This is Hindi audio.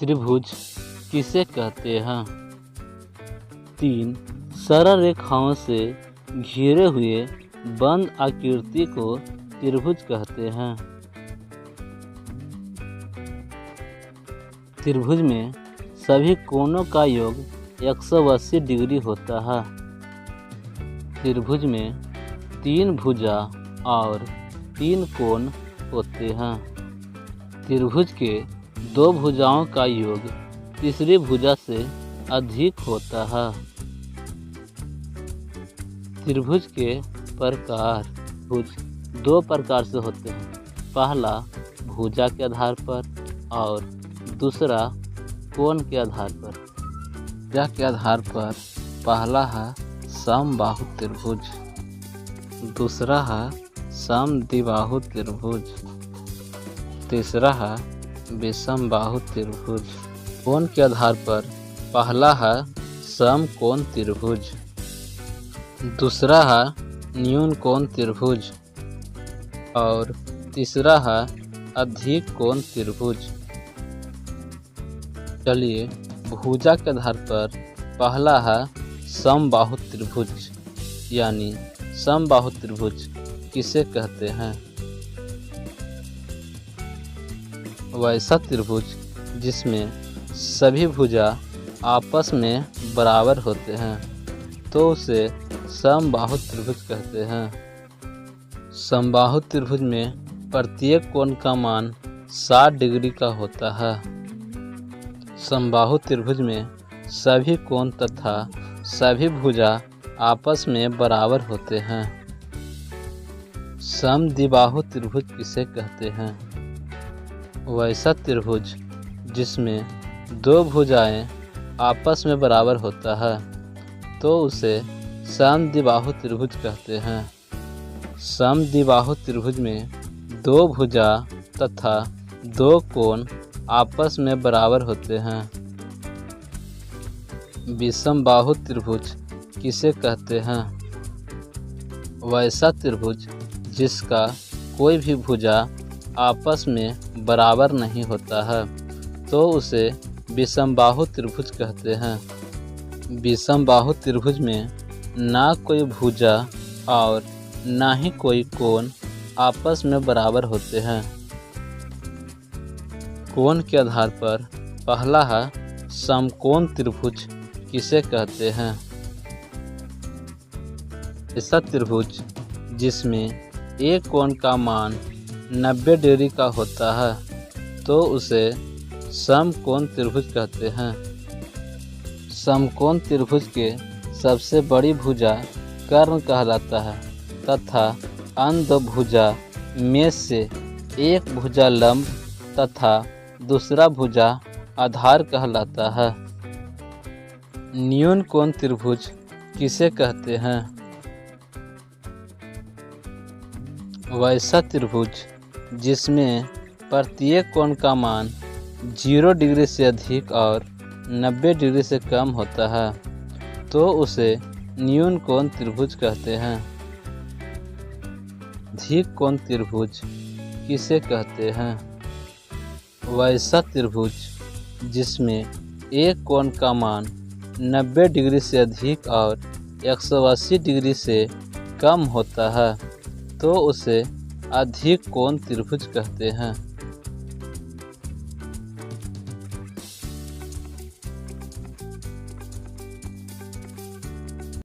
त्रिभुज किसे कहते हैं? 3 सरल रेखाओं से घिरे हुए बंद आकृति को त्रिभुज कहते हैं। त्रिभुज में सभी कोणों का योग 180 डिग्री होता है। त्रिभुज में 3 भुजा और 3 कोण होते हैं। त्रिभुज के 2 भुजाओं का योग तीसरी भुजा से अधिक होता है। त्रिभुज के प्रकार भुज 2 प्रकार से होते हैं। पहला भुजा के आधार पर और दूसरा कोण के आधार पर। भुजा के आधार पर पहला है समबाहु त्रिभुज, दूसरा है समद्विबाहु त्रिभुज, तीसरा है विषमबाहु त्रिभुज। कोण के आधार पर पहला है समकोण त्रिभुज, दूसरा है न्यून कोण त्रिभुज और तीसरा है अधिक कोण त्रिभुज। चलिए भुजा के आधार पर पहला है समबाहु त्रिभुज, यानी समबाहु त्रिभुज किसे कहते हैं? वैसा त्रिभुज जिसमें सभी भुजा आपस में बराबर होते हैं तो उसे समबाहु त्रिभुज कहते हैं। समबाहु त्रिभुज में प्रत्येक कोण का मान 60 डिग्री का होता है। समबाहु त्रिभुज में सभी कोण तथा सभी भुजा आपस में बराबर होते हैं। समद्विबाहु त्रिभुज किसे कहते हैं? वैसा त्रिभुज जिसमें 2 भुजाएं आपस में बराबर होता है तो उसे समद्विबाहु त्रिभुज कहते हैं। समद्विबाहु त्रिभुज में 2 भुजा तथा 2 कोण आपस में बराबर होते हैं। विषमबाहु त्रिभुज किसे कहते हैं? वैसा त्रिभुज जिसका कोई भी भुजा आपस में बराबर नहीं होता है तो उसे विषमबाहु त्रिभुज कहते हैं। विषमबाहु त्रिभुज में ना कोई भुजा और ना ही कोई कोण आपस में बराबर होते हैं। कोण के आधार पर पहला है समकोण त्रिभुज किसे कहते हैं? ऐसा त्रिभुज जिसमें एक कोण का मान 90 डिग्री का होता है तो उसे समकोण त्रिभुज कहते हैं। समकोण त्रिभुज के सबसे बड़ी भुजा कर्ण कहलाता है तथा अन्य 2 भुजा में से एक भुजा लंब तथा दूसरा भुजा आधार कहलाता है। न्यून कोण त्रिभुज किसे कहते हैं? वैसा त्रिभुज जिसमें प्रत्येक कोण का मान 0 डिग्री से अधिक और 90 डिग्री से कम होता है तो उसे न्यून कोण त्रिभुज कहते हैं। अधिक कोण त्रिभुज किसे कहते हैं? वैसा त्रिभुज जिसमें एक कोण का मान 90 डिग्री से अधिक और 180 डिग्री से कम होता है तो उसे अधिक कोण त्रिभुज कहते हैं।